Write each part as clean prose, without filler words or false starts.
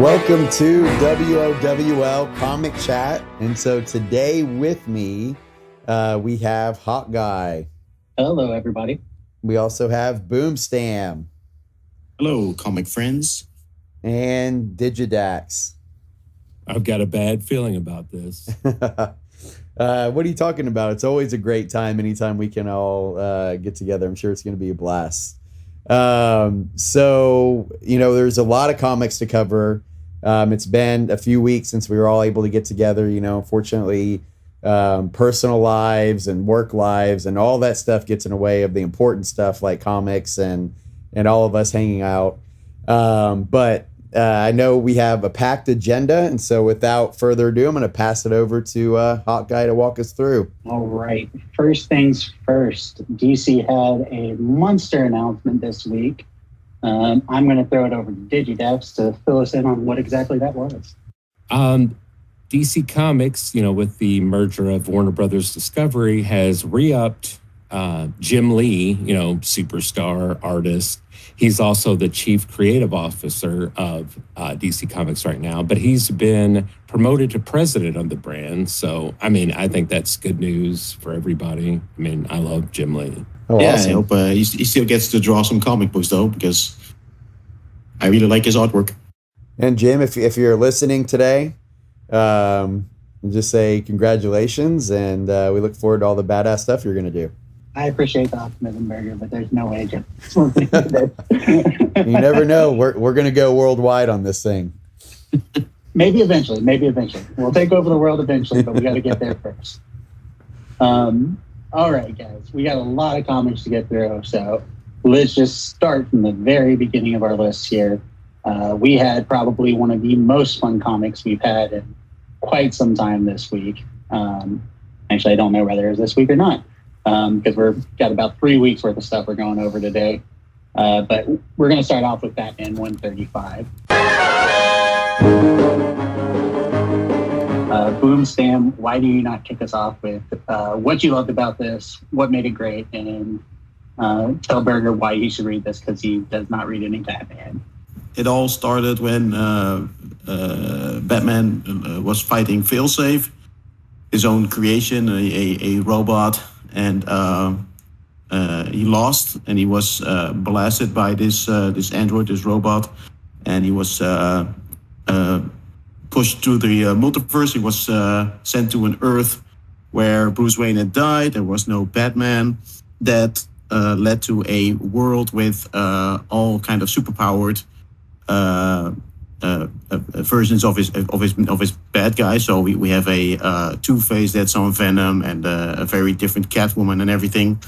Welcome to WROL Comic Chat. And so today with me, we have Hawk Guy. Hello, everybody. We also have Boomstam. Hello, comic friends. And Digidax. I've got a bad feeling about this. What are you talking about? It's always a great time anytime we can all get together. I'm sure it's going to be a blast. So, there's a lot of comics to cover. It's been a few weeks since we were all able to get together. Fortunately, personal lives and work lives and all that stuff gets in the way of the important stuff like comics and all of us hanging out. But I know we have a packed agenda, and so without further ado, I'm going to pass it over to Hawk Guy to walk us through. All right. First things first, DC had a monster announcement this week. I'm going to throw it over to Digidex to fill us in on what exactly that was. DC Comics, with the merger of Warner Brothers Discovery, has re-upped Jim Lee, superstar artist. He's also the chief creative officer of DC Comics right now, but he's been promoted to president of the brand. So, I think that's good news for everybody. I love Jim Lee. Oh, yeah, awesome. I hope he still gets to draw some comic books, though, because I really like his artwork. And Jim, if you're listening today, just say congratulations, and we look forward to all the badass stuff you're going to do. I appreciate the optimism, Burger, but there's no way, Jim. You never know. We're going to go worldwide on this thing. Maybe eventually. We'll take over the world eventually, but we got to get there first. All right, guys. We got a lot of comics to get through, so let's just start from the very beginning of our list here. We had probably one of the most fun comics we've had in quite some time this week. Actually, I don't know whether it was this week or not. Because we've got about 3 weeks worth of stuff we're going over today. But we're going to start off with Batman 135. Boomstam, why do you not kick us off with what you loved about this, what made it great, and tell Burger why he should read this, because he does not read any Batman. It all started when Batman was fighting Failsafe, his own creation, a robot. And he lost, and he was blasted by this android, this robot, and he was pushed through the multiverse. He was sent to an Earth where Bruce Wayne had died. There was no Batman. That led to a world with all kind of superpowered versions of his bad guys. So we have a Two-Face that's on Venom, and a very different Catwoman and everything.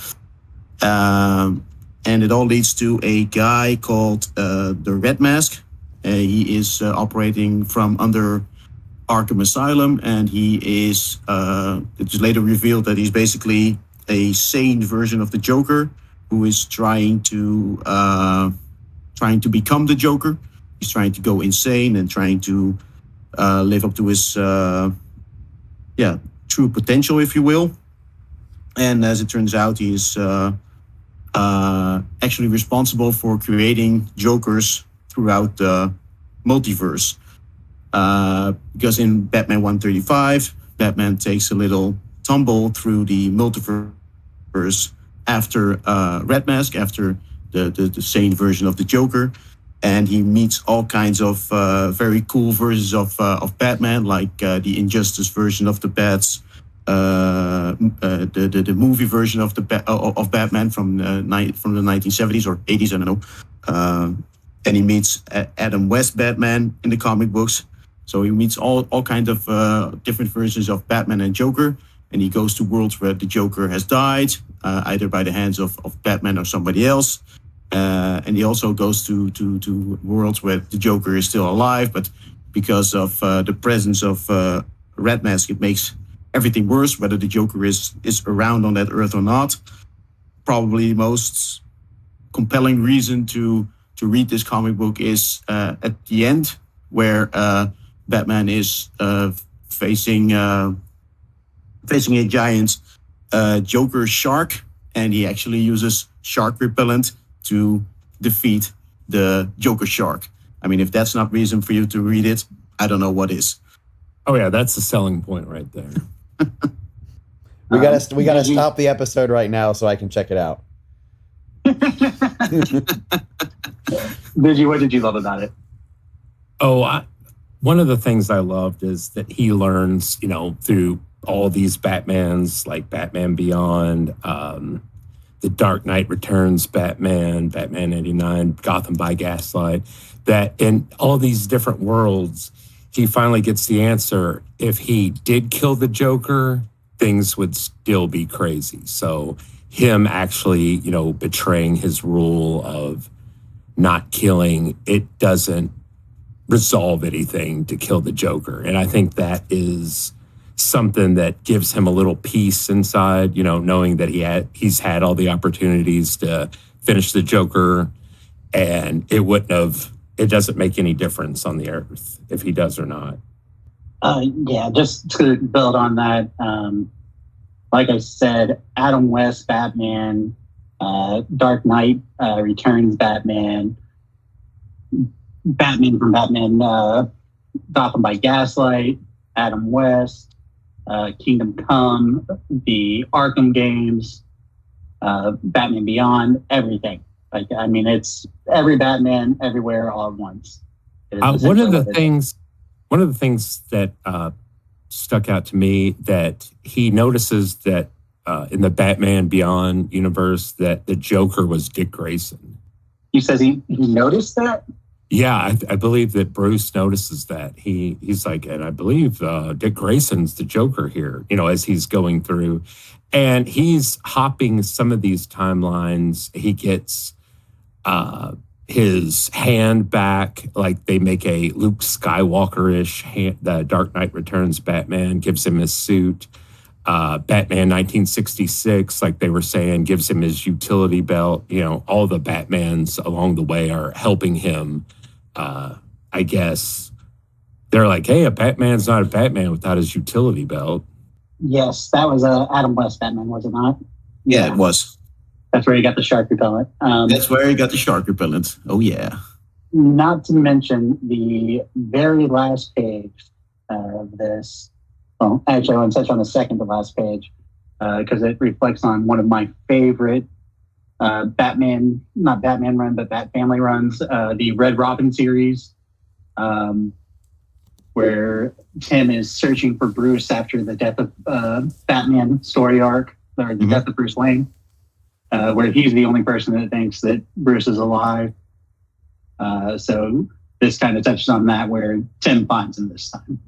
And it all leads to a guy called the Red Mask. He is operating from under Arkham Asylum, and he is it's later revealed that he's basically a sane version of the Joker, who is trying to become the Joker. He's trying to go insane and trying to live up to his true potential, if you will. And as it turns out, he is actually responsible for creating Jokers throughout the multiverse. Because in Batman 135, Batman takes a little tumble through the multiverse after Red Mask, after the sane version of the Joker. And he meets all kinds of very cool versions of Batman, like the Injustice version of the Bats, the movie version of of Batman from the 1970s or 80s, I don't know. And he meets Adam West Batman in the comic books. So he meets all kinds of different versions of Batman and Joker, and he goes to worlds where the Joker has died, either by the hands of Batman or somebody else. And he also goes to worlds where the Joker is still alive, but because of the presence of Red Mask, it makes everything worse, whether the Joker is around on that Earth or not. Probably the most compelling reason to read this comic book is at the end, where Batman is facing a giant Joker shark, and he actually uses shark repellent to defeat the Joker shark. I mean, if that's not reason for you to read it, I don't know what is. Oh yeah, that's the selling point right there. We gotta stop the episode right now so I can check it out. What did you love about it? One of the things I loved is that he learns, through all these Batmans, like Batman Beyond, the Dark Knight Returns Batman, Batman 89, Gotham by Gaslight, that in all these different worlds, he finally gets the answer. If he did kill the Joker, things would still be crazy. So him actually, betraying his rule of not killing, it doesn't resolve anything to kill the Joker. And I think that is something that gives him a little peace inside, knowing that he's had all the opportunities to finish the Joker, and it doesn't make any difference on the earth if he does or not. Yeah, just to build on that, like I said, Adam West Batman, Dark Knight Returns Batman, Batman from Batman Gotham by Gaslight, Adam West, Kingdom Come, the Arkham games, Batman Beyond, everything. It's every Batman everywhere all at once. One of the things that stuck out to me, that he notices that in the Batman Beyond universe that the Joker was Dick Grayson. He says he noticed that? Yeah, I believe that Bruce notices that. He's like, and I believe Dick Grayson's the Joker here, as he's going through. And he's hopping some of these timelines. He gets his hand back, like they make a Luke Skywalker-ish hand. The Dark Knight Returns Batman gives him his suit. Batman 1966, like they were saying, gives him his utility belt. All the Batmans along the way are helping him. I guess they're like, hey, a Batman's not a Batman without his utility belt. Yes, that was Adam West Batman, was it not? Yeah, it was. That's where he got the shark repellent. That's where he got the shark repellent. Oh, yeah. Not to mention the very last page of this. Well, actually, I want to touch on the second to last page because it reflects on one of my favorite not Batman run, but Bat Family runs, the Red Robin series, where Tim is searching for Bruce after the death of Batman story arc, or the death of Bruce Wayne, where he's the only person that thinks that Bruce is alive. So this kind of touches on that, where Tim finds him this time.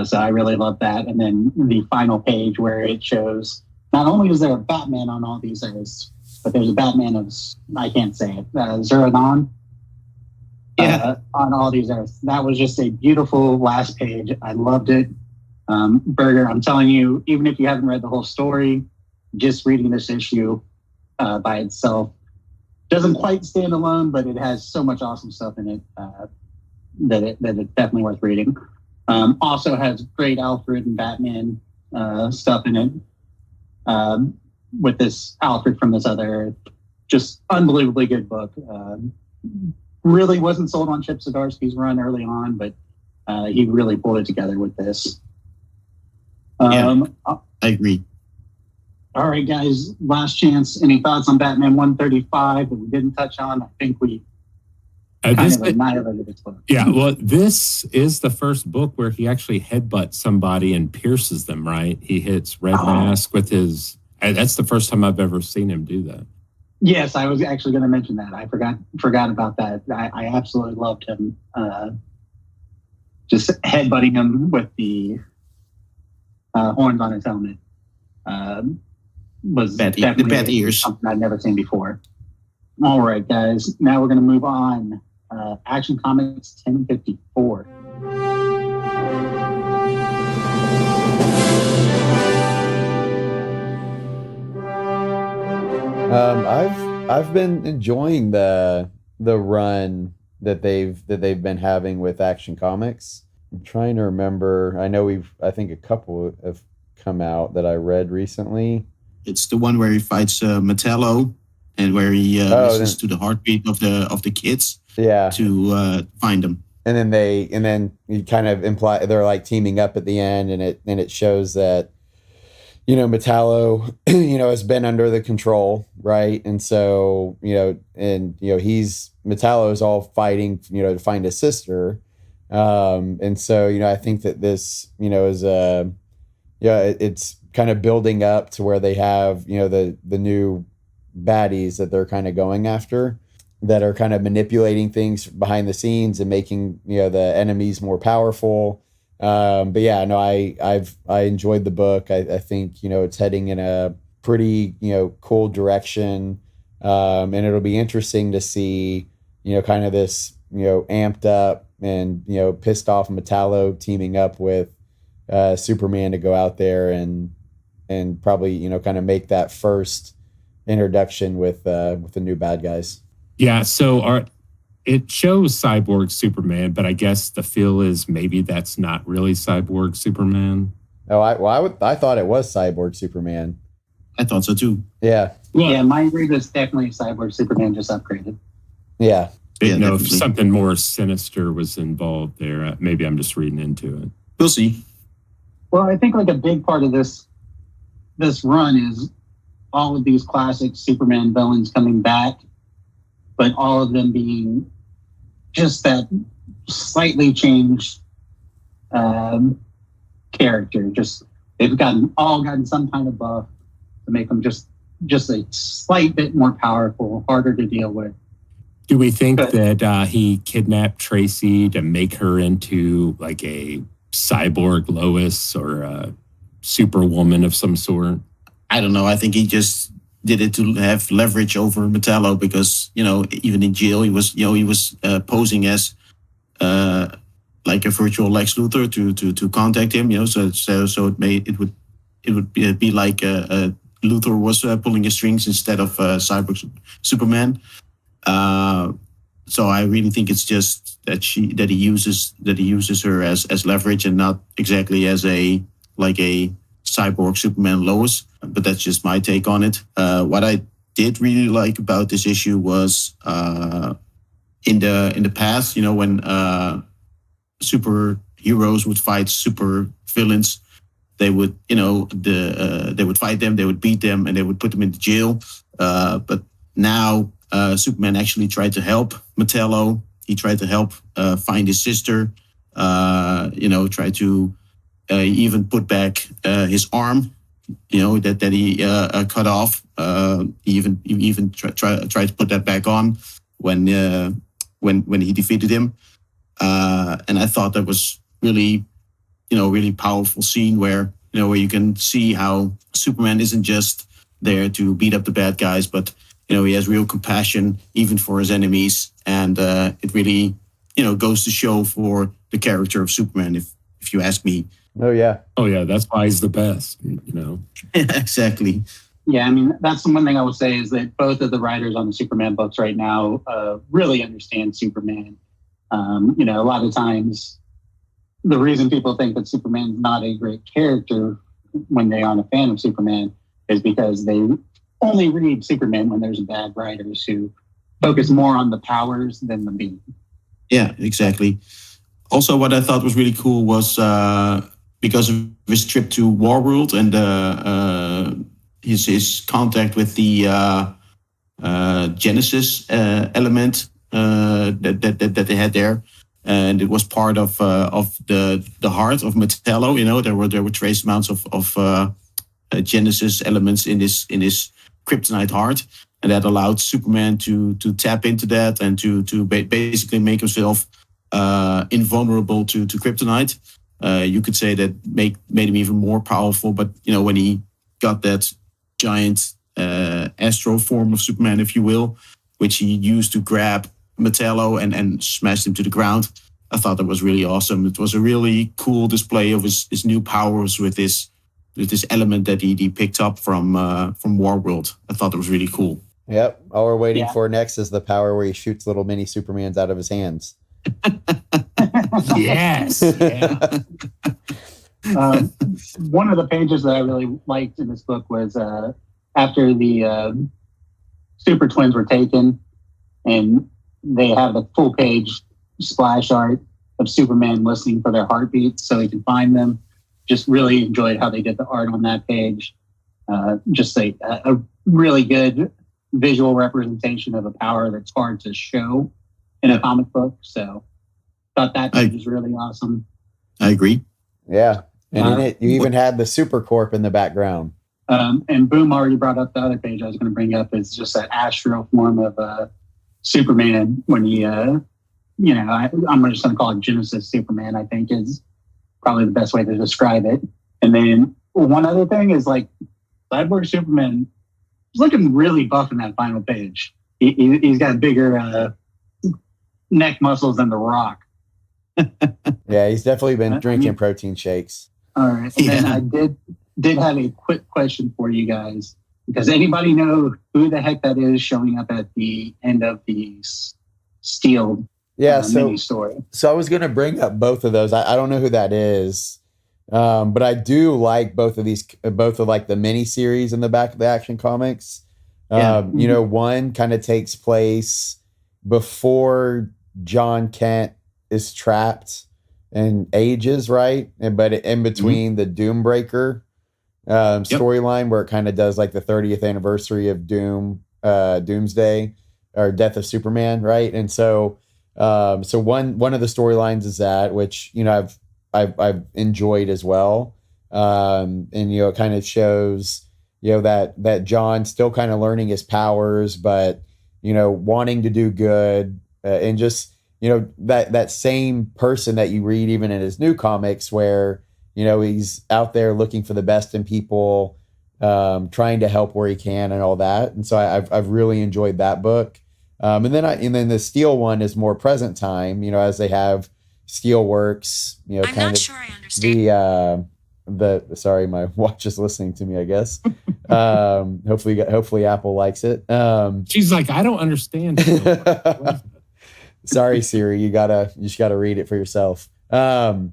So I really love that. And then the final page where it shows not only is there a Batman on all these Earths, but there's a Batman of, I can't say it, Zeranon. On all these Earths. That was just a beautiful last page. I loved it. Berger, I'm telling you, even if you haven't read the whole story, just reading this issue by itself doesn't quite stand alone, but it has so much awesome stuff in it that it's definitely worth reading. Also has great Alfred and Batman stuff in it with this Alfred from this other just unbelievably good book. Really wasn't sold on Chip Zdarsky's run early on, but he really pulled it together with this. I agree. All right, guys, last chance. Any thoughts on Batman 135 that we didn't touch on? I think we annihilated this book. Yeah, well, this is the first book where he actually headbutts somebody and pierces them, right? He hits Red Mask with his... That's the first time I've ever seen him do that. Yes, I was actually going to mention that. I forgot about that. I absolutely loved him. Just headbutting him with the horns on his helmet was definitely the bat ears. Something I'd never seen before. All right, guys. Now we're going to move on. Action Comics 1054. I've been enjoying the run that they've been having with Action Comics. I'm trying to remember. I think a couple have come out that I read recently. It's the one where he fights Metallo and where he listens to the heartbeat of the kids. Yeah. to find them. And then you kind of imply they're like teaming up at the end, and it shows that, Metallo, has been under the control, right? And so, Metallo is all fighting, to find his sister. And so, I think that this, is it's kind of building up to where they have, the new baddies that they're kind of going after, that are kind of manipulating things behind the scenes and making, the enemies more powerful. But yeah, no, I enjoyed the book. I think, it's heading in a pretty, cool direction. And it'll be interesting to see, kind of this, amped up and, pissed off Metallo teaming up with Superman to go out there and probably, kind of make that first introduction with the new bad guys. Yeah, so it shows Cyborg Superman, but I guess the feel is maybe that's not really Cyborg Superman. Oh, I thought it was Cyborg Superman. I thought so too. Yeah. Well, yeah, my read is definitely Cyborg Superman just upgraded. Yeah. Didn't know if something more sinister was involved there. Maybe I'm just reading into it. We'll see. Well, I think like a big part of this run is all of these classic Superman villains coming back, but all of them being just that slightly changed character. Just they've gotten some kind of buff to make them just a slight bit more powerful, harder to deal with. Do we think that he kidnapped Tracy to make her into like a cyborg Lois or a superwoman of some sort? I don't know. I think he just did it to have leverage over Metallo because, even in jail, he was posing as like a virtual Lex Luthor to contact him, so it would be like Luthor was pulling his strings instead of Cyborg Superman. So I really think it's just that he uses her as leverage and not exactly as a Cyborg Superman Lois. But that's just my take on it. What I did really like about this issue was in the past, when superheroes would fight super villains, they would they would fight them, they would beat them, and they would put them into jail. But now Superman actually tried to help Metallo. He tried to help find his sister. Try to even put back his arm, that he cut off. He even tried to put that back on when he defeated him. And I thought that was really powerful scene where you can see how Superman isn't just there to beat up the bad guys, but he has real compassion even for his enemies, and it really goes to show for the character of Superman, if you ask me. Oh yeah, that's why he's the best. Exactly. Yeah, I mean, that's the one thing I would say is that both of the writers on the Superman books right now really understand Superman. A lot of times the reason people think that Superman's not a great character when they aren't a fan of Superman is because they only read Superman when there's bad writers who focus more on the powers than the being. Yeah, exactly. Also, what I thought was really cool was because of his trip to WROL and his contact with the Genesis element that they had there, and it was part of the heart of Metallo. There were trace amounts of Genesis elements in his kryptonite heart, and that allowed Superman to tap into that and to basically make himself invulnerable to kryptonite. You could say that made him even more powerful. But when he got that giant astro form of Superman, if you will, which he used to grab Metallo and smashed him to the ground, I thought that was really awesome. It was a really cool display of his new powers with this element that he picked up from WROL. I thought it was really cool. Yep. All we're waiting for next is the power where he shoots little mini Supermans out of his hands. Yes. Yeah. One of the pages that I really liked in this book was after the Super Twins were taken, and they have the full page splash art of Superman listening for their heartbeats so he can find them. Just really enjoyed how they did the art on that page. Just a really good visual representation of a power that's hard to show in a comic book. So thought that page was really awesome. I agree. Yeah. And in it, you even had the Supercorp in the background. And Boom already brought up the other page I was going to bring up. Is just that astral form of Superman when he, I'm just going to call it Genesis Superman, I think is probably the best way to describe it. And then one other thing is like Cyborg Superman is looking really buff in that final page. He's got bigger neck muscles than The Rock. Yeah, he's definitely been drinking protein shakes. All right. And then I did have a quick question for you guys. Does anybody know who the heck that is showing up at the end of the Steel mini story? So I was going to bring up both of those. I don't know who that is, but I do like both of like the mini series in the back of the Action Comics. One kind of takes place before John Kent is trapped and ages, right? But in between the Doombreaker storyline, where it kind of does like the 30th anniversary of Doomsday or Death of Superman, right? And so one of the storylines is that, which I've enjoyed as well, and it kind of shows that John's still kind of learning his powers, but wanting to do good, and just that same person that you read even in his new comics, where he's out there looking for the best in people, trying to help where he can and all that. And so I've really enjoyed that book. And then the Steel one is more present time, as they have Steelworks, I'm kind not of sure I understand. Sorry, my watch is listening to me, I guess. Hopefully Apple likes it. She's like, I don't understand. Sorry, Siri, you just gotta read it for yourself. But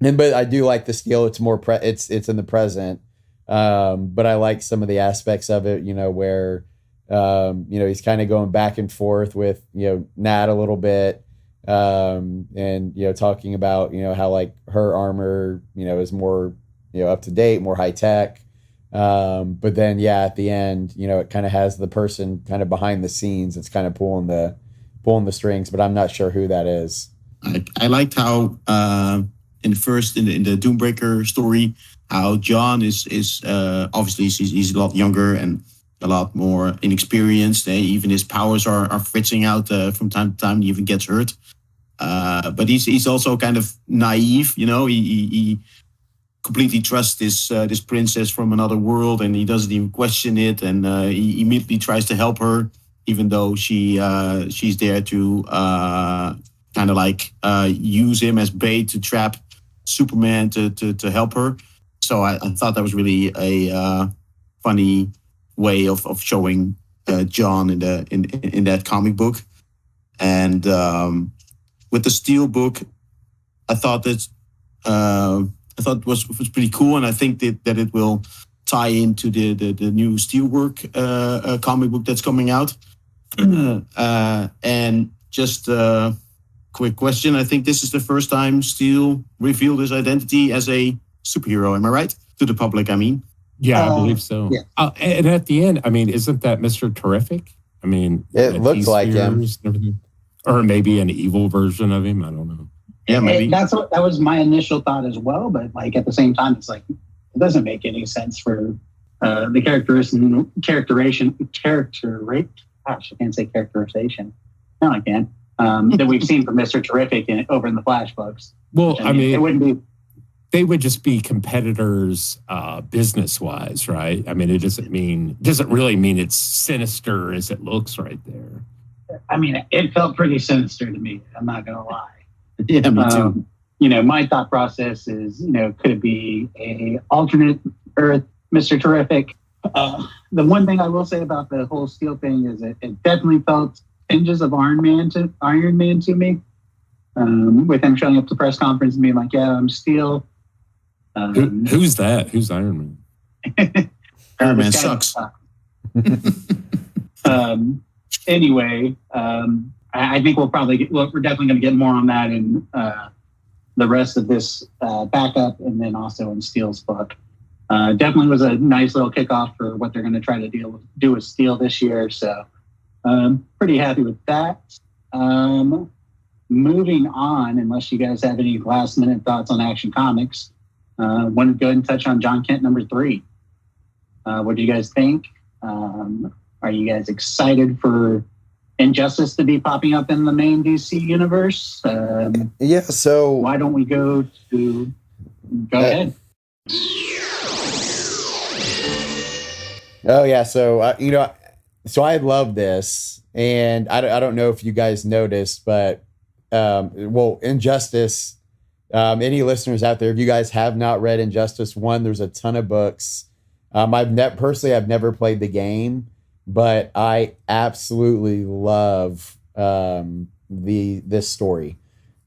I do like the Steel. It's more it's in the present. But I like some of the aspects of it, where he's kind of going back and forth with Nat a little bit, and talking about how like her armor is more up to date, more high tech, but then at the end it kind of has the person kind of behind the scenes that's kind of pulling the strings, but I'm not sure who that is. I liked how in the Doombreaker story, how John is obviously he's a lot younger and a lot more inexperienced. Even his powers are fritzing out from time to time. He even gets hurt. But he's also kind of naive. He completely trusts this princess from another world, and he doesn't even question it. And he immediately tries to help her, even though she's there to kind of like use him as bait to trap Superman to help her. So I thought that was really a funny way of showing John in that comic book. And with the Steel book, I thought was pretty cool, and I think that it will tie into the new Steelwork comic book that's coming out. And just a quick question: I think this is the first time Steel revealed his identity as a superhero. Am I right? To the public, I mean. Yeah, I believe so. Yeah. And at the end, I mean, isn't that Mr. Terrific? I mean, it looks like him. Or maybe an evil version of him. I don't know. Yeah, maybe. That was my initial thought as well. But like at the same time, it's like it doesn't make any sense for the characterization. Gosh, I can't say characterization. No, I can. That we've seen from Mr. Terrific over in the Flash books. Well, I mean, it wouldn't be. They would just be competitors business-wise, right? I mean, it doesn't really mean it's sinister as it looks right there. I mean, it felt pretty sinister to me. I'm not going to lie. Yeah, me too. My thought process is, could it be a alternate Earth Mr. Terrific? The one thing I will say about the whole Steel thing is it definitely felt tinges of Iron Man to me. With him showing up to the press conference and being like, "Yeah, I'm Steel." Who's that? Who's Iron Man? Iron Man sucks. Anyway, I think we're definitely going to get more on that in the rest of this backup, and then also in Steele's book. Definitely was a nice little kickoff for what they're going to try to do with Steele this year. So pretty happy with that. Moving on, unless you guys have any last minute thoughts on Action Comics, want to go ahead and touch on John Kent #3. What do you guys think? Are you guys excited for Injustice to be popping up in the main DC universe? Yeah. So why don't we go ahead? Oh yeah. So so I love this, and I don't know if you guys noticed, but Injustice. Any listeners out there, if you guys have not read Injustice 1, there's a ton of books. I've never played the game, but I absolutely love this story.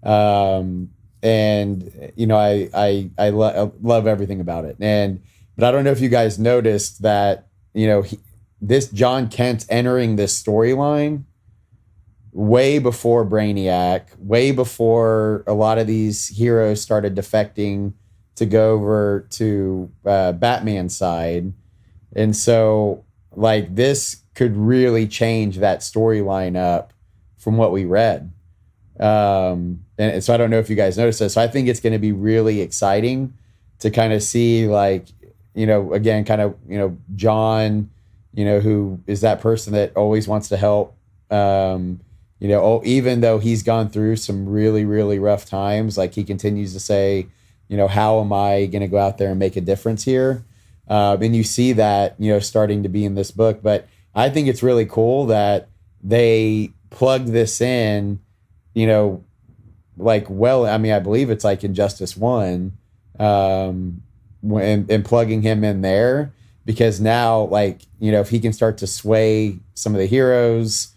And I love everything about it. But I don't know if you guys noticed that, this John Kent entering this storyline way before Brainiac, way before a lot of these heroes started defecting to go over to Batman's side. And so this could really change that storyline up from what we read. And so I don't know if you guys noticed this. So I think it's going to be really exciting to kind of see again, John, who is that person that always wants to help, even though he's gone through some really, really rough times, he continues to say, how am I going to go out there and make a difference here? And you see that, starting to be in this book. But I think it's really cool that they plugged this in, I believe it's Injustice 1, and plugging him in there, because now, if he can start to sway some of the heroes,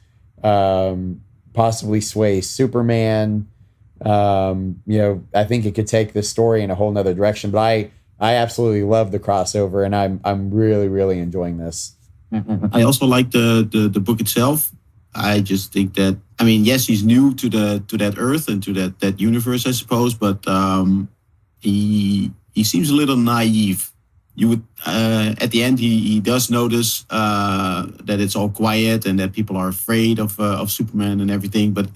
possibly sway Superman, I think it could take this story in a whole nother direction. But I absolutely love the crossover, and I'm really, really enjoying this. I also like the book itself. I just think that, yes, he's new to that Earth and to that universe, I suppose, but he seems a little naive. You would at the end he does notice that it's all quiet and that people are afraid of Superman and everything, but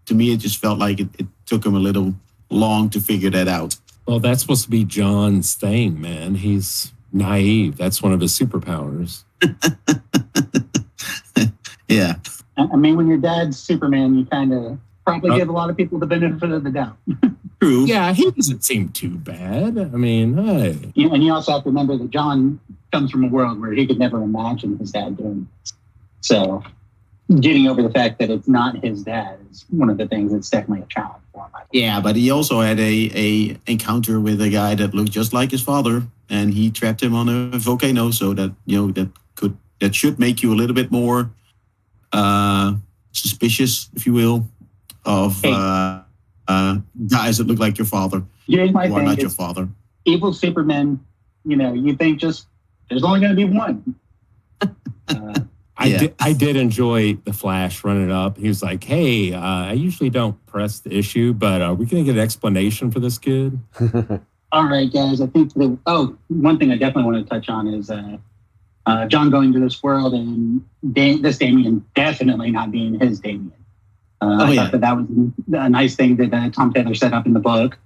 to me it just felt like it took him a little long to figure that out. Well, that's supposed to be John's thing, man. He's naive. That's one of his superpowers. Yeah. When your dad's Superman, you kind of probably give a lot of people the benefit of the doubt. True. Yeah, he doesn't seem too bad. Hey. And you also have to remember that John comes from a world where he could never imagine his dad doing this. So getting over the fact that it's not his dad is one of the things that's definitely a challenge for him. Yeah, but he also had a encounter with a guy that looked just like his father, and he trapped him on a volcano. So that that should make you a little bit more suspicious, if you will, of guys that look like your father. Here's my who thing, are not your father. Evil Superman, you think just there's only going to be one. I did enjoy the Flash running up. He was like, "Hey, I usually don't press the issue, but are we going to get an explanation for this kid?" All right, guys. I think one thing I definitely want to touch on is John going to this world and this Damian definitely not being his Damian. I thought that was a nice thing that Tom Taylor set up in the book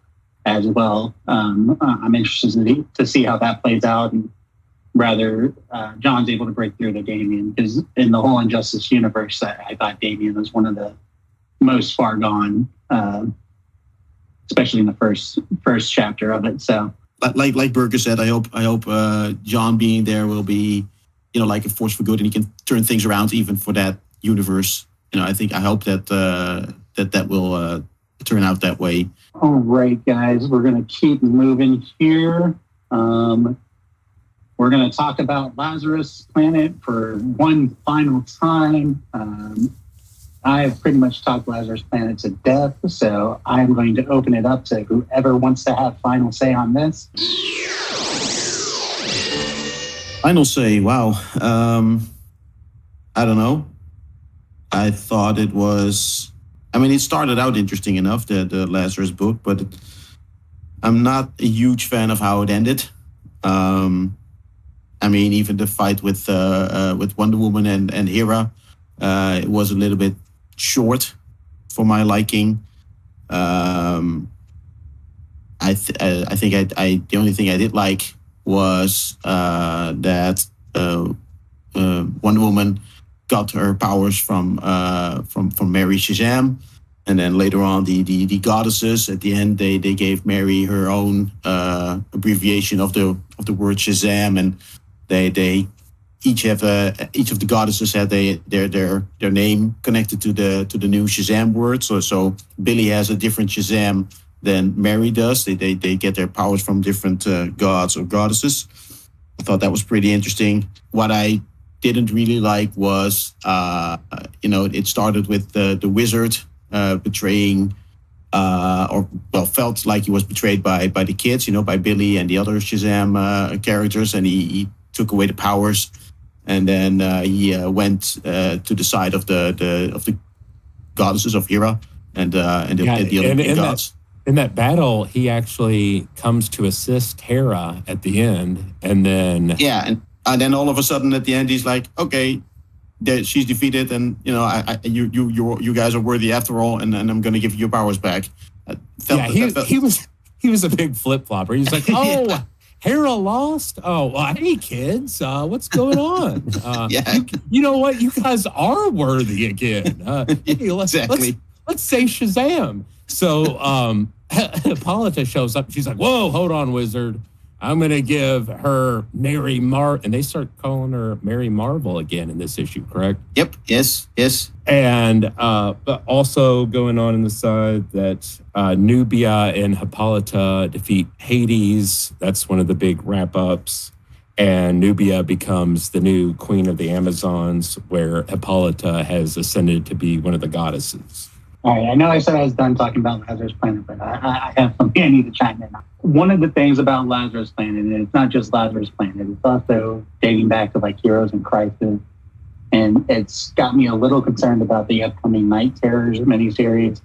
as well. I'm interested to see how that plays out, and rather John's able to break through to Damian, because in the whole Injustice universe, I thought Damian was one of the most far gone, especially in the first chapter of it. So, like Berger said, I hope John being there will be, like a force for good, and he can turn things around even for that universe. I hope that will turn out that way. All right, guys, we're going to keep moving here. We're going to talk about Lazarus Planet for one final time. I have pretty much talked Lazarus Planet to death, so I'm going to open it up to whoever wants to have final say on this. Final say, wow. I don't know. I thought it was. I mean, it started out interesting enough, the Lazarus book, but I'm not a huge fan of how it ended. Um, I mean, even the fight with Wonder Woman and Hera, it was a little bit short for my liking. Um, I think I the only thing I did like was that Wonder Woman got her powers from Mary Shazam, and then later on the goddesses at the end they gave Mary her own abbreviation of the word Shazam, and they each have each of the goddesses had their name connected to the new Shazam word. So Billy has a different Shazam than Mary does. They get their powers from different gods or goddesses. I thought that was pretty interesting. What I didn't really like was, it started with the wizard betraying, felt like he was betrayed by the kids, by Billy and the other Shazam characters, and he took away the powers, and then he went to the side of the goddesses of Hera and the other gods. In that battle, he actually comes to assist Hera at the end, and then and then all of a sudden at the end he's like, okay, she's defeated, and you guys are worthy after all, and I'm going to give you your powers back. He was a big flip flopper. He's like, oh, Hera lost. Oh, well, hey kids, what's going on? You know what? You guys are worthy again. Hey, let's say Shazam. So Hippolyta shows up. She's like, whoa, hold on, wizard. I'm going to give her Mary and they start calling her Mary Marvel again in this issue, correct? Yep. Yes. And but also going on in the side that Nubia and Hippolyta defeat Hades. That's one of the big wrap-ups. And Nubia becomes the new queen of the Amazons, where Hippolyta has ascended to be one of the goddesses. All right, I know I said I was done talking about Lazarus Planet, but I have something I need to chime in on. One of the things about Lazarus Planet, and it's not just Lazarus Planet, it's also dating back to like Heroes in Crisis, and it's got me a little concerned about the upcoming Night Terrors miniseries,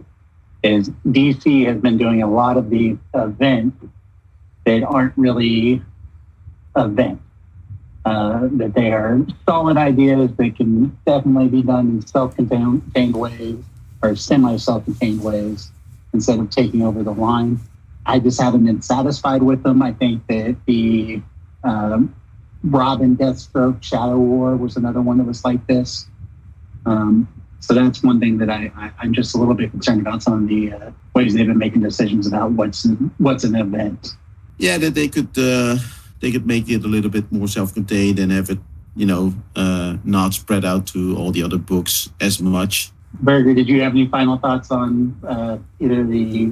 is DC has been doing a lot of these events that aren't really events. That they are solid ideas that can definitely be done in self-contained ways, or semi-self-contained ways, instead of taking over the line. I just haven't been satisfied with them. I think that the Robin, Deathstroke, Shadow War was another one that was like this. So that's one thing that I'm just a little bit concerned about, some of the ways they've been making decisions about what's an event. Yeah, that they could make it a little bit more self-contained and have it, not spread out to all the other books as much. Berger, did you have any final thoughts on either the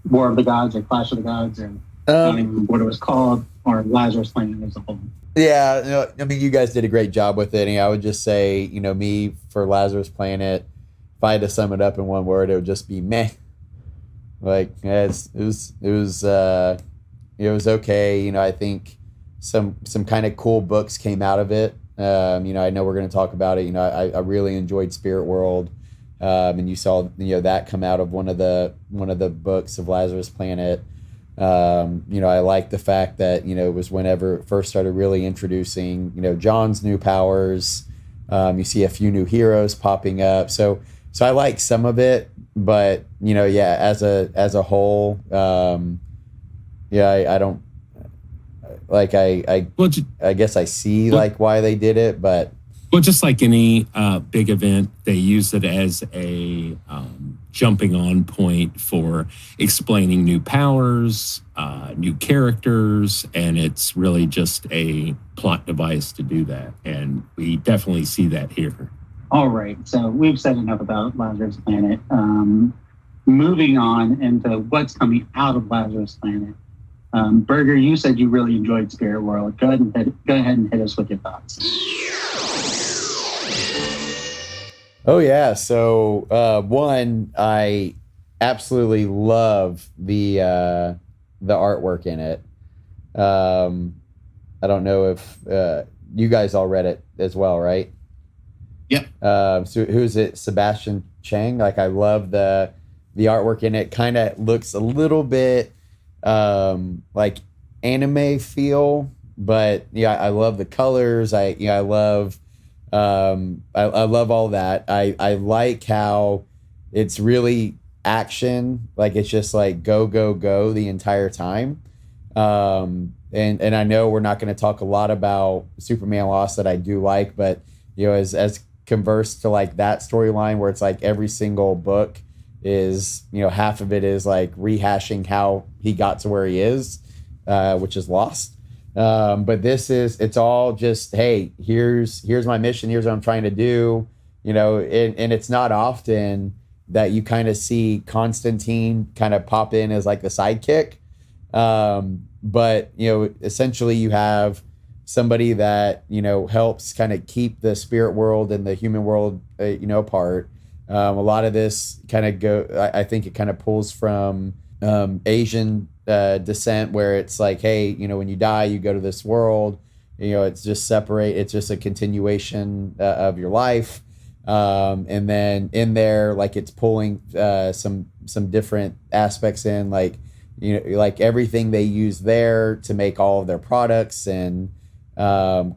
War of the Gods or Clash of the Gods, or what it was called, or Lazarus Planet as a whole? Yeah, I mean, you guys did a great job with it. And I would just say, me for Lazarus Planet, if I had to sum it up in one word, it would just be meh. Like, it was okay. I think some kind of cool books came out of it. I know we're going to talk about it. I really enjoyed Spirit World. And you saw that come out of one of the books of Lazarus Planet. I like the fact that it was whenever it first started really introducing John's new powers. You see a few new heroes popping up. So I like some of it, but as a whole, I don't like I guess I see like why they did it, but. Well, just like any big event, they use it as a jumping on point for explaining new powers, new characters, and it's really just a plot device to do that. And we definitely see that here. All right. So we've said enough about Lazarus Planet. Moving on into what's coming out of Lazarus Planet. Berger, you said you really enjoyed Spirit World. Go ahead and hit us with your thoughts. Oh yeah, so one, I absolutely love the artwork in it. I don't know if you guys all read it as well, right? Yeah. So who's it? Sebastian Chang. Like I love the artwork in it. Kind of looks a little bit like anime feel, but yeah, I love the colors. I love I love all that. I like how it's really action. Like it's just like go go go the entire time. And I know we're not going to talk a lot about Superman Lost that I do like, but as converse to like that storyline where it's like every single book is half of it is like rehashing how he got to where he is, which is Lost. But it's all just, hey, here's my mission, here's what I'm trying to do, and it's not often that you kind of see Constantine kind of pop in as like the sidekick. But essentially you have somebody that helps kind of keep the spirit world and the human world apart. A lot of this kind of I think it kind of pulls from Asian descent, where it's like, hey, when you die you go to this world, it's just separate, it's just a continuation of your life. And then in there, like it's pulling some different aspects in, like like everything they use there to make all of their products and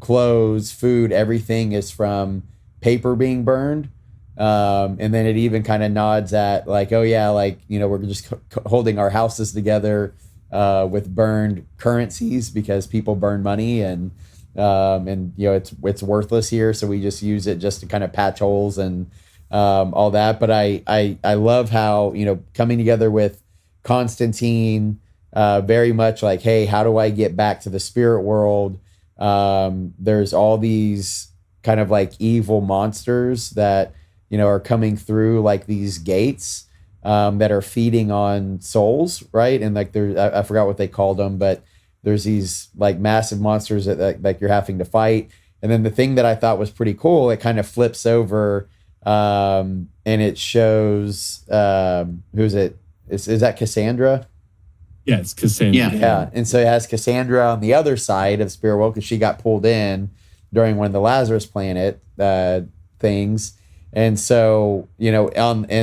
clothes, food, everything is from paper being burned. And then it even kind of nods at like, oh yeah, like we're just holding our houses together with burned currencies because people burn money, and it's worthless here, so we just use it just to kind of patch holes and all that. But I love how coming together with Constantine, very much like, hey, how do I get back to the spirit world? There's all these kind of like evil monsters that are coming through like these gates that are feeding on souls, right? And like I forgot what they called them, but there's these like massive monsters that like you're having to fight. And then the thing that I thought was pretty cool, it kind of flips over and it shows who's it? Is that Cassandra? Yeah, it's Cassandra. Yeah. And so it has Cassandra on the other side of Spirit World because she got pulled in during one of the Lazarus Planet things. And so, in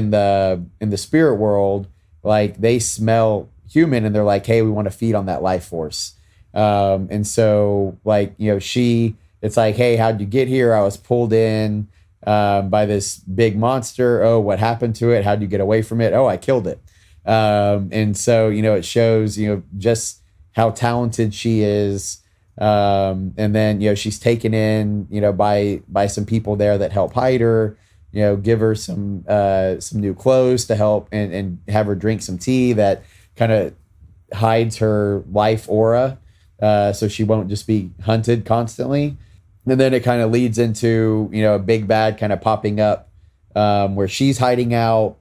the spirit world, like they smell human and they're like, hey, we want to feed on that life force. And so like, it's like, hey, how'd you get here? I was pulled in by this big monster. Oh, what happened to it? How'd you get away from it? Oh, I killed it. And so, it shows, just how talented she is. And then, she's taken in, by some people there that help hide her, give her some new clothes to help and have her drink some tea that kind of hides her life aura. So she won't just be hunted constantly. And then it kind of leads into, a big bad kind of popping up, where she's hiding out,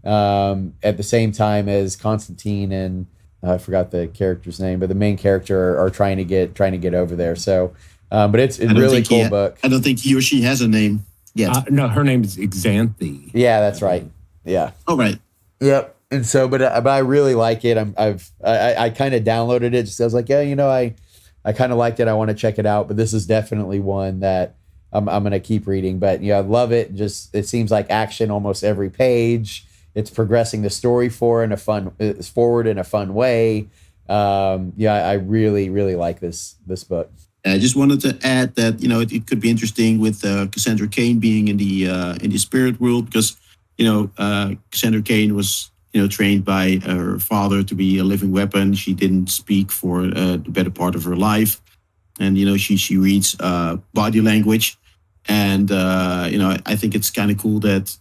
at the same time as Constantine and I forgot the character's name, but the main character are trying to get over there. So, but it's a really cool book. I don't think he or she has a name yet. No, her name is Xanthi. Yeah, that's right. Yeah. Oh, right. Yep. And so, but I really like it. I kind of downloaded it. Just I was like, yeah, I kind of liked it. I want to check it out. But this is definitely one that I'm going to keep reading. But yeah, I love it. Just it seems like action almost every page. It's progressing the story forward in a fun way. I really, really like this book. I just wanted to add that it could be interesting with Cassandra Cain being in the spirit world, because Cassandra Cain was trained by her father to be a living weapon. She didn't speak for the better part of her life, and she reads body language. And, I think it's kind of cool that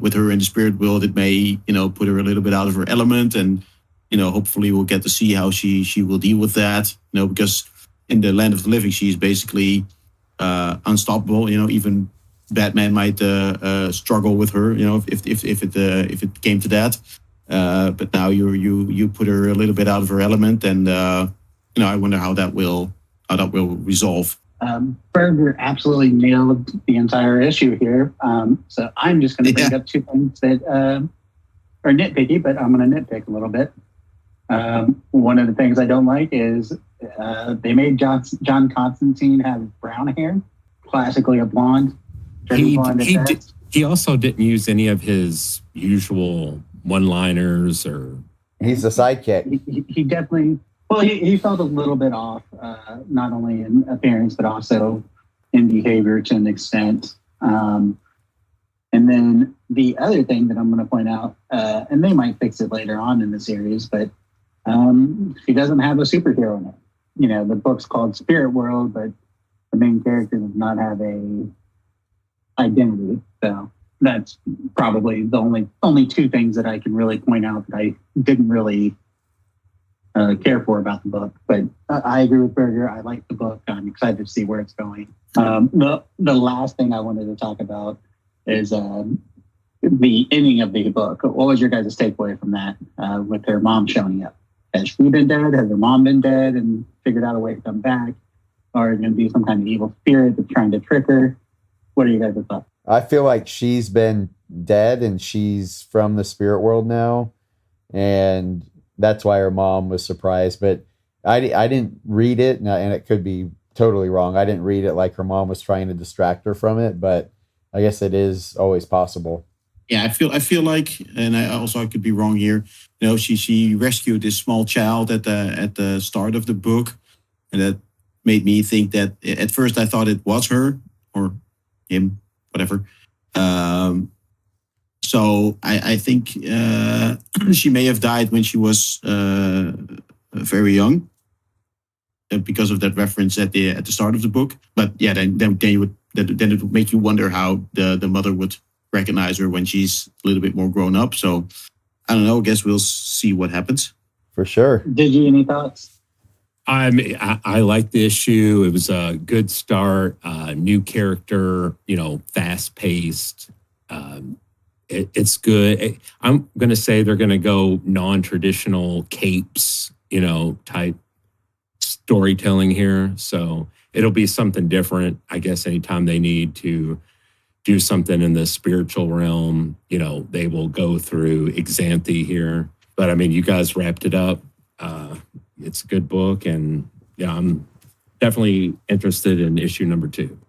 with her in the spirit world, it may, put her a little bit out of her element. And, hopefully we'll get to see how she will deal with that, because in the land of the living, she's basically unstoppable. Even Batman might struggle with her, if it came to that. But now you put her a little bit out of her element. And, I wonder how that will resolve. Berger absolutely nailed the entire issue here. So I'm just going to bring up two things that are nitpicky, but I'm going to nitpick a little bit. One of the things I don't like is they made John Constantine have brown hair, classically a blonde. Turning point at best. He also didn't use any of his usual one-liners or. He's the sidekick. He definitely. Well, he felt a little bit off, not only in appearance but also in behavior to an extent. And then the other thing that I'm going to point out, and they might fix it later on in the series, but he doesn't have a superhero in it. You know, the book's called Spirit World, but the main character does not have a identity. So that's probably the only two things that I can really point out that I didn't really care for about the book. But I agree with Berger. I like the book. I'm excited to see where it's going. The last thing I wanted to talk about is the ending of the book. What was your guys' takeaway from that with her mom showing up? Has she been dead? Has her mom been dead and figured out a way to come back? Or is it going to be some kind of evil spirit that's trying to trick her? What are you guys' thoughts? I feel like she's been dead and she's from the spirit world now. And that's why her mom was surprised. But I didn't read it, and it could be totally wrong. I didn't read it like her mom was trying to distract her from it, but I guess it is always possible. Yeah, I feel like, and I could be wrong here. You know, she rescued this small child at the start of the book, and that made me think that at first I thought it was her or him, whatever. So I think she may have died when she was very young, because of that reference at the start of the book. But yeah, then it would make you wonder how the mother would recognize her when she's a little bit more grown up. So I don't know. I guess we'll see what happens. For sure. Did you any thoughts? I like the issue. It was a good start. New character, fast paced. It's good. I'm going to say they're going to go non-traditional capes, type storytelling here. So it'll be something different. I guess anytime they need to do something in the spiritual realm, they will go through Xanthi here. But I mean, you guys wrapped it up. It's a good book, and yeah, I'm definitely interested in issue number 2.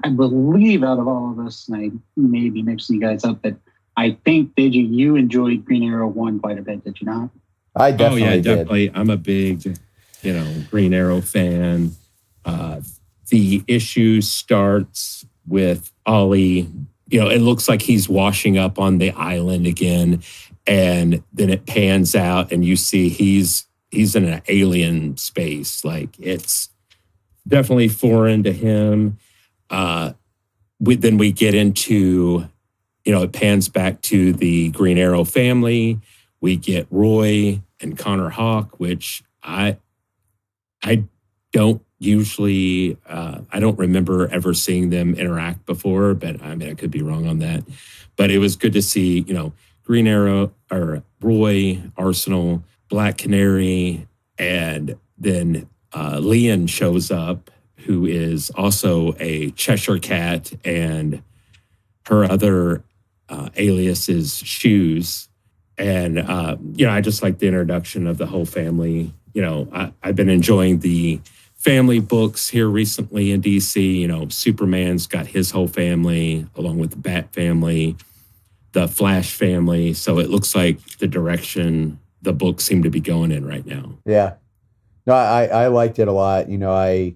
I believe out of all of us, and I may be mixing you guys up, but I think, you enjoyed Green Arrow 1 quite a bit, did you not? I definitely did. Definitely. I'm a big, Green Arrow fan. The issue starts with Ollie. It looks like he's washing up on the island again, and then it pans out, and you see he's in an alien space. Like, it's definitely foreign to him. Then we get into, it pans back to the Green Arrow family. We get Roy and Connor Hawke, which I don't usually, I don't remember ever seeing them interact before, but I mean, I could be wrong on that. But it was good to see, Green Arrow, or Roy, Arsenal, Black Canary, and then Leon shows up, who is also a Cheshire Cat, and her other alias is Shoes. And, I just like the introduction of the whole family. I've been enjoying the family books here recently in DC. Superman's got his whole family, along with the Bat family, the Flash family. So it looks like the direction the books seem to be going in right now. Yeah. No, I liked it a lot. I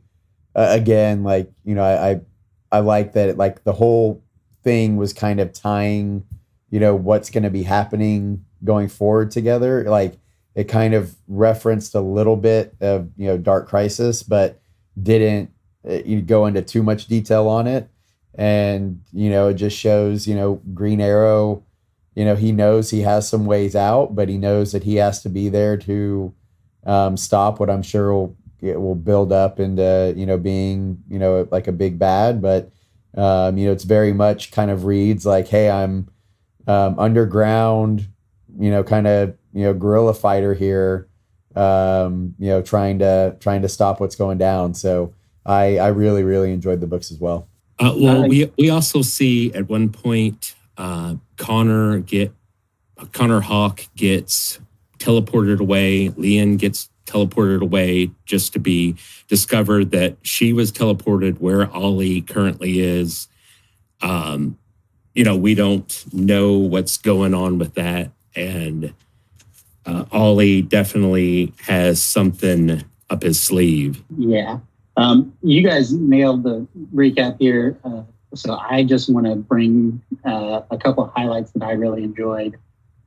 like that, like, the whole thing was kind of tying, what's going to be happening going forward together. Like, it kind of referenced a little bit of, Dark Crisis, but didn't go into too much detail on it. And, it just shows, Green Arrow, he knows he has some ways out, but he knows that he has to be there to stop what I'm sure will build up into, being, like a big bad. But, it's very much kind of reads like, hey, I'm underground, kind of, guerrilla fighter here, trying to stop what's going down. So I really, really enjoyed the books as well. We also see at one point Connor Hawke gets teleported away. Leon gets teleported away, just to be discovered that she was teleported where Ollie currently is. We don't know what's going on with that. And Ollie definitely has something up his sleeve. Yeah. You guys nailed the recap here. So I just want to bring a couple of highlights that I really enjoyed.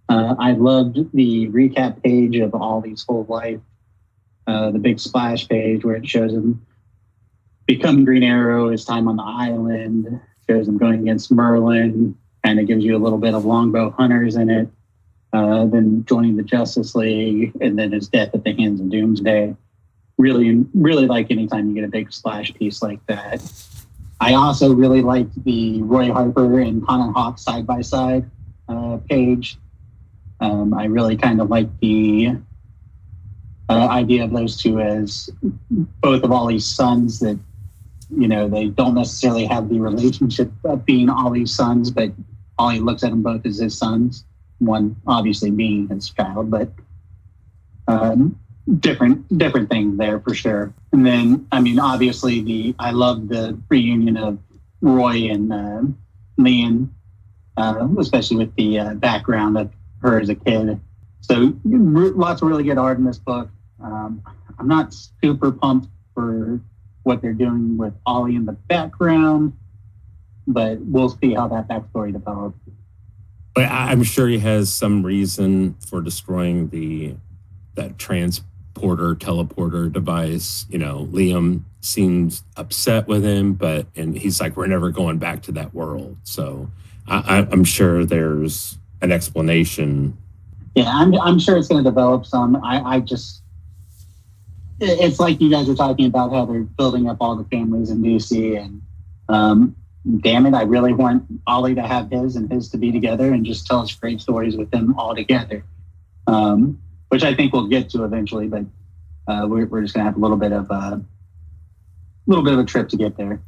I loved the recap page of Ollie's whole life, the big splash page where it shows him becoming Green Arrow, his time on the island, shows him going against Merlin, kind of gives you a little bit of Longbow Hunters in it, then joining the Justice League, and then his death at the hands of Doomsday. Really, really like anytime you get a big splash piece like that. I also really liked the Roy Harper and Connor Hawke side-by-side page. I really kind of like the idea of those two as both of Ollie's sons that, they don't necessarily have the relationship of being Ollie's sons, but Ollie looks at them both as his sons, one obviously being his child, but different thing there for sure. And then, obviously I love the reunion of Roy and Leon, especially with the background of her as a kid. So lots of really good art in this book. I'm not super pumped for what they're doing with Ollie in the background, but we'll see how that backstory develops. But I'm sure he has some reason for destroying that teleporter device. Liam seems upset with him, and he's like, we're never going back to that world. So I'm sure there's an explanation. Yeah, I'm sure it's going to develop some. It's like you guys were talking about how they're building up all the families in DC, and damn it, I really want Ollie to have his and his to be together and just tell us great stories with them all together, which I think we'll get to eventually. But we're just going to have a little bit of a trip to get there.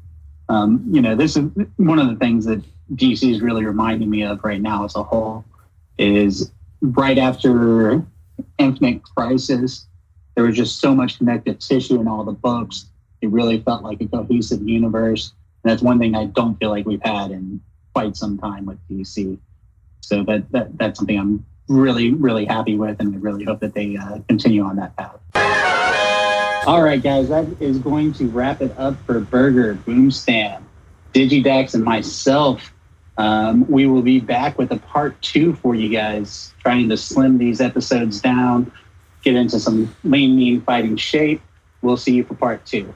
This is one of the things that DC is really reminding me of right now as a whole. Is right after Infinite Crisis, there was just so much connective tissue in all the books. It really felt like a cohesive universe. And that's one thing I don't feel like we've had in quite some time with DC. So that's something I'm really, really happy with, and I really hope that they continue on that path. All right, guys, that is going to wrap it up for Burger, Boomstam, Digidax, and myself. We will be back with a part 2 for you guys, trying to slim these episodes down, get into some lean, mean fighting shape. We'll see you for part 2.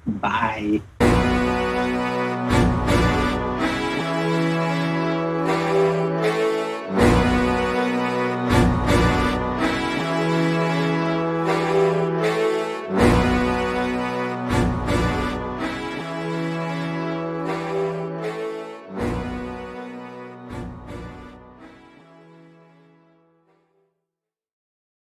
Bye.